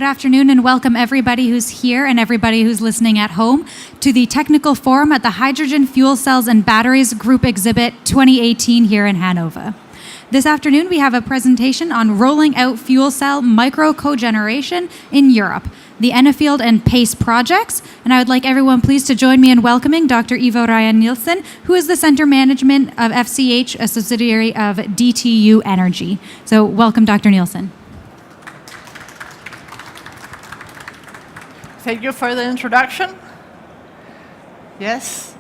afternoon and welcome everybody who's here and everybody who's listening at home to the Technical Forum at the Hydrogen Fuel Cells and Batteries Group Exhibit 2018 here in Hanover. This afternoon we have a presentation on rolling out fuel cell micro-cogeneration in Europe, the ene.field and PACE projects, and I would like everyone please to join me in welcoming Dr. Ravn Nielsen, who is the Center Management of FCH, a subsidiary of DTU Energy. So welcome, Dr. Nielsen. Thank you for the introduction. Yes.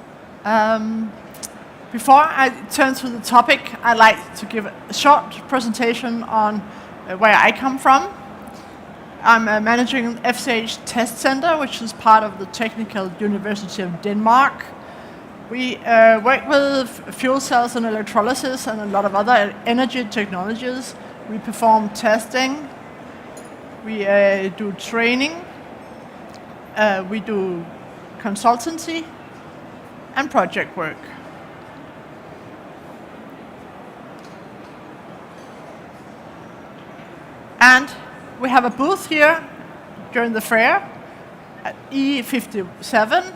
Before I turn to the topic, I'd like to give a short presentation on where I come from. I'm managing FCH Test Center, which is part of the Technical University of Denmark. We work with fuel cells and electrolysis and a lot of other energy technologies. We perform testing. We do training. We do consultancy and project work. And we have a booth here during the fair at E57.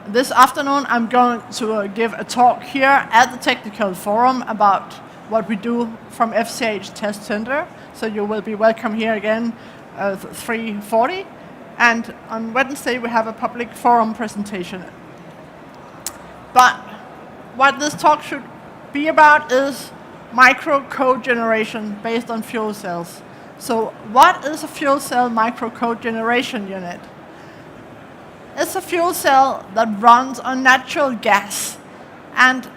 This afternoon I'm going to give a talk here at the Technical Forum about what we do from FCH Test Center. So you will be welcome here again at 3:40. And on Wednesday, we have a public forum presentation. But what this talk should be about is micro-cogeneration based on fuel cells. So what is a fuel cell micro-cogeneration unit? It's a fuel cell that runs on natural gas. And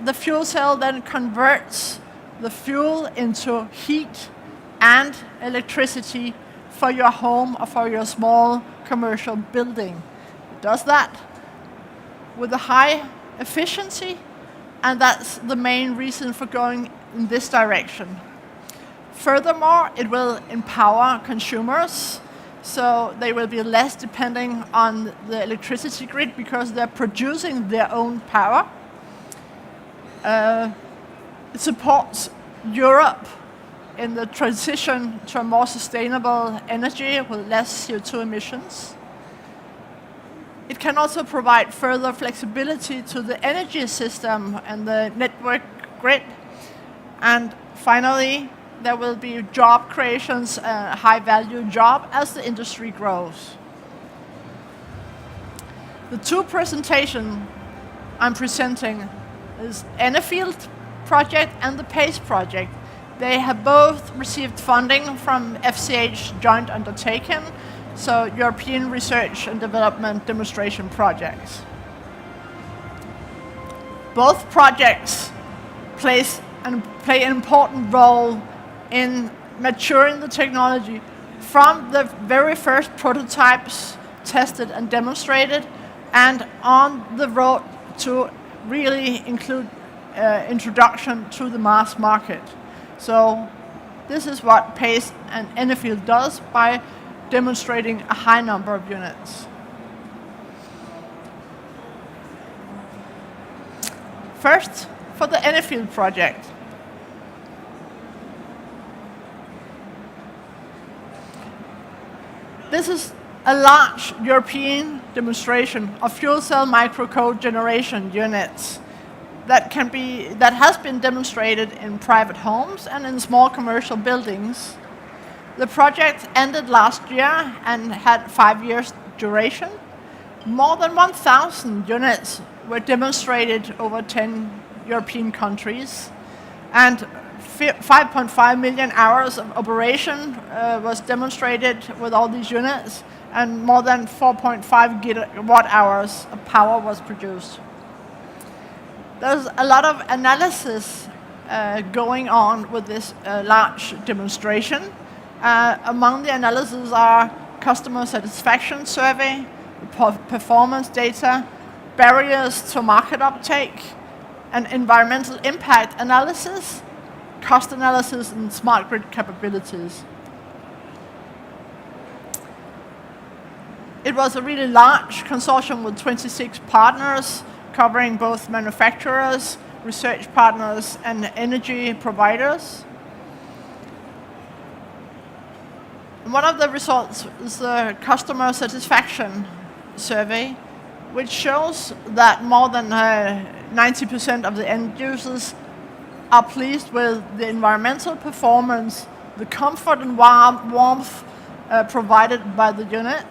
the fuel cell then converts the fuel into heat and electricity for your home or for your small commercial building. It does that with a high efficiency, and that's the main reason for going in this direction. Furthermore, it will empower consumers, so they will be less depending on the electricity grid because they're producing their own power. It supports Europe in the transition to a more sustainable energy with less CO2 emissions. It can also provide further flexibility to the energy system and the network grid. And finally, there will be job creations, a high-value job as the industry grows. The two presentations I'm presenting is ene.field project and the PACE project. They have both received funding from FCH joint undertaking, so European Research and Development Demonstration Projects. Both projects play an important role in maturing the technology from the very first prototypes tested and demonstrated and on the road to really include introduction to the mass market. So this is what PACE and ene.field does by demonstrating a high number of units. First, for the ene.field project. This is a large European demonstration of fuel cell micro-cogeneration units that has been demonstrated in private homes and in small commercial buildings. The project ended last year and had 5 years duration. More than 1,000 units were demonstrated over 10 European countries, and 5.5 million hours of operation was demonstrated with all these units, and more than 4.5 gigawatt hours of power was produced. There's a lot of analysis going on with this large demonstration. Among the analyses are customer satisfaction survey, performance data, barriers to market uptake, and environmental impact analysis, cost analysis, and smart grid capabilities. It was a really large consortium with 26 partners, covering both manufacturers, research partners, and energy providers. One of the results is the customer satisfaction survey, which shows that more than 90% of the end users are pleased with the environmental performance, the comfort and warmth provided by the unit,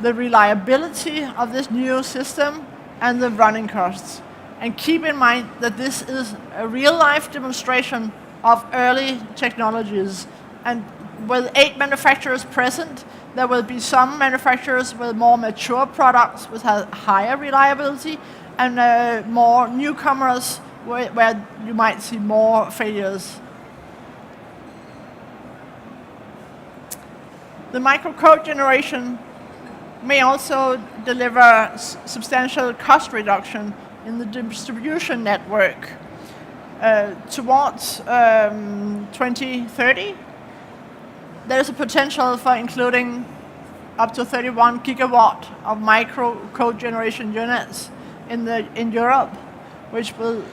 the reliability of this new system, and the running costs. And keep in mind that this is a real-life demonstration of early technologies. And with 8 manufacturers present, there will be some manufacturers with more mature products with higher reliability, and more newcomers where you might see more failures. The micro-cogeneration may also deliver substantial cost reduction in the distribution network. Towards 2030, there's a potential for including up to 31 gigawatt of micro-cogeneration units in Europe, which will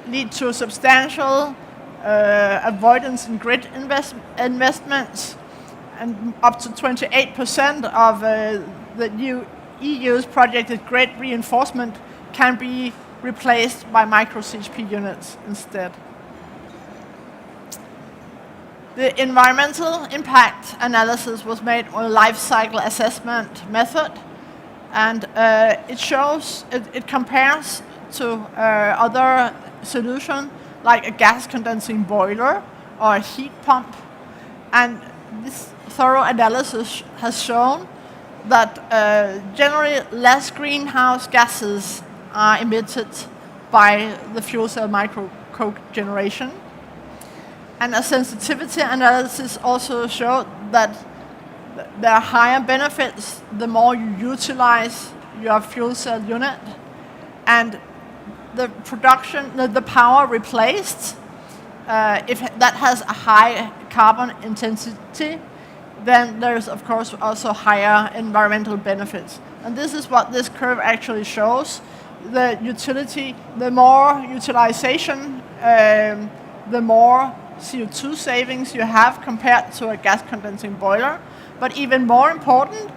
lead to substantial avoidance in grid investments, and up to 28% of the EU's projected grid reinforcement can be replaced by micro-CHP units instead. The environmental impact analysis was made on a life cycle assessment method, and it compares to other solutions like a gas condensing boiler or a heat pump. And this thorough analysis has shown that generally less greenhouse gases are emitted by the fuel cell micro-cogeneration. And a sensitivity analysis also showed that there are higher benefits the more you utilize your fuel cell unit. And the power replaced, if that has a high carbon intensity, then there's of course also higher environmental benefits. And this is what this curve actually shows. The utility, the more utilization, the more CO2 savings you have compared to a gas condensing boiler. But even more important,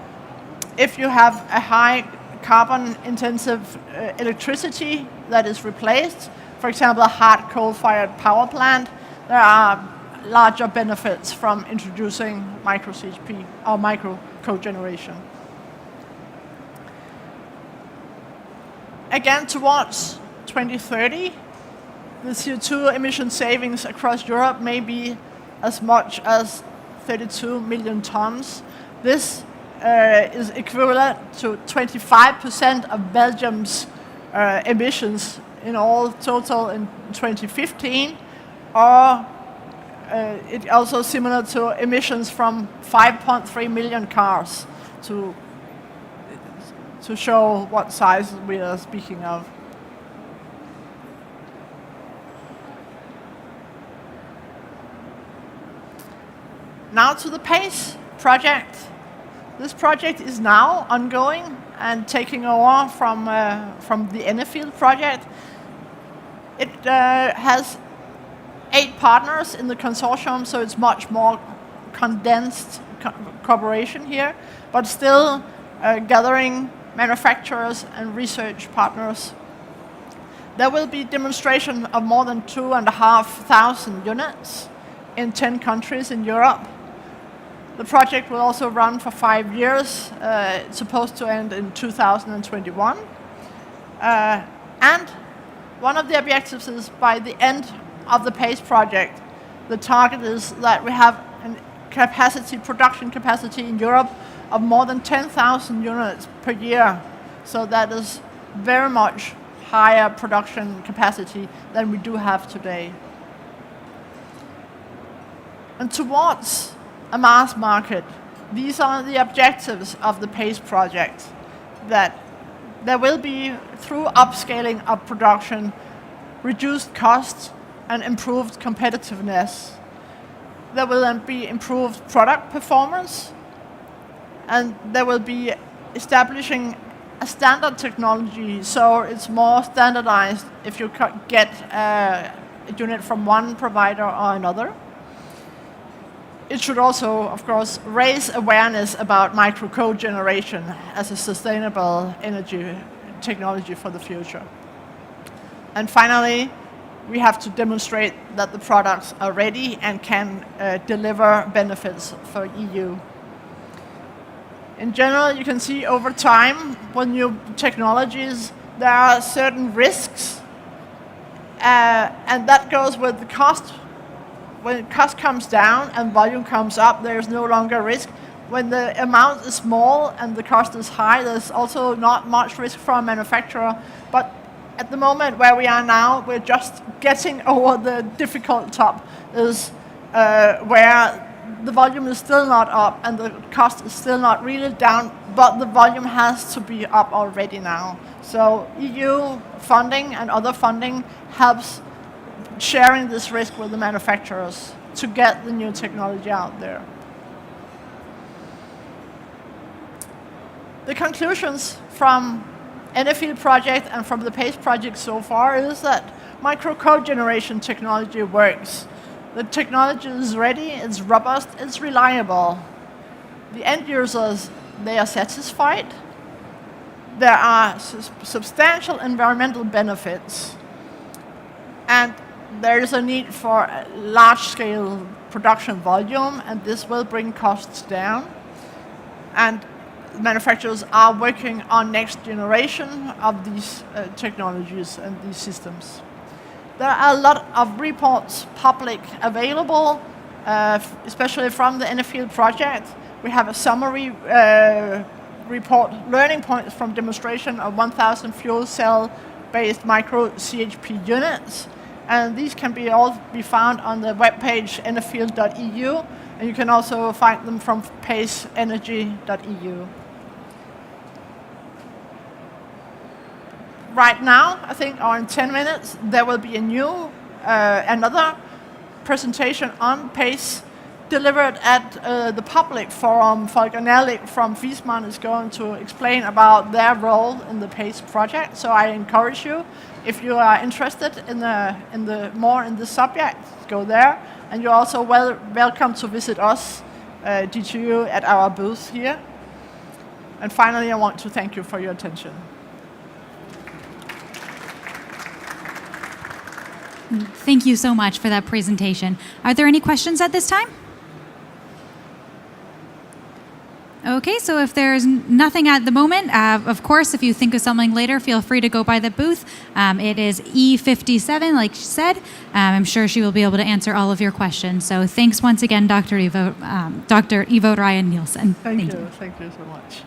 if you have a high carbon intensive electricity that is replaced, for example a hard coal-fired power plant, there are larger benefits from introducing micro-CHP or micro-cogeneration. Again, towards 2030, the CO2 emission savings across Europe may be as much as 32 million tons. This is equivalent to 25% of Belgium's emissions in all total in 2015, or it's also similar to emissions from 5.3 million cars, to show what size we are speaking of. Now to the PACE project. This project is now ongoing and taking over from the ene.field project. It has 8 partners in the consortium, so it's much more condensed cooperation here, but still gathering manufacturers and research partners. There will be demonstration of more than 2,500 units in 10 countries in Europe. The project will also run for 5 years. It's supposed to end in 2021. And one of the objectives is by the end of the PACE project, the target is that we have a production capacity in Europe of more than 10,000 units per year. So that is very much higher production capacity than we do have today. And towards a mass market, these are the objectives of the PACE project, that there will be, through upscaling of production, reduced costs and improved competitiveness. There will then be improved product performance, and there will be establishing a standard technology, so it's more standardized if you get a unit from one provider or another. it should also, of course, raise awareness about micro-cogeneration as a sustainable energy technology for the future. And finally, we have to demonstrate that the products are ready and can deliver benefits for EU. In general, you can see over time, with new technologies, there are certain risks, and that goes with the cost. When cost comes down and volume comes up, there's no longer risk. When the amount is small and the cost is high, there's also not much risk for a manufacturer. But at the moment where we are now, we're just getting over the difficult top, is where the volume is still not up and the cost is still not really down, but the volume has to be up already now. So EU funding and other funding helps sharing this risk with the manufacturers to get the new technology out there. The conclusions from ene.field project and from the PACE project so far is that micro-cogeneration technology works. The technology is ready, it's robust, it's reliable. The end users, they are satisfied. There are substantial environmental benefits. And there is a need for a large-scale production volume, and this will bring costs down. And manufacturers are working on next generation of these technologies and these systems. There are a lot of reports public available, especially from the ene.field project. We have a summary report, learning points from demonstration of 1,000 fuel cell-based micro-CHP units. And these can all be found on the webpage ene.field.eu, and you can also find them from paceenergy.eu. Right now, I think, or in 10 minutes, there will be a new, another presentation on PACE delivered at the public forum. Volker Nerlich from Wiesmann is going to explain about their role in the PACE project. So I encourage you, if you are interested in the more in this subject, go there. And you're also welcome to visit us, DTU, at our booth here. And finally, I want to thank you for your attention. Thank you so much for that presentation. Are there any questions at this time? Okay, so if there's nothing at the moment, of course, if you think of something later, feel free to go by the booth. It is E57, like she said. I'm sure she will be able to answer all of your questions. So thanks once again, Dr. Ivo Ryan Nielsen. Thank you so much.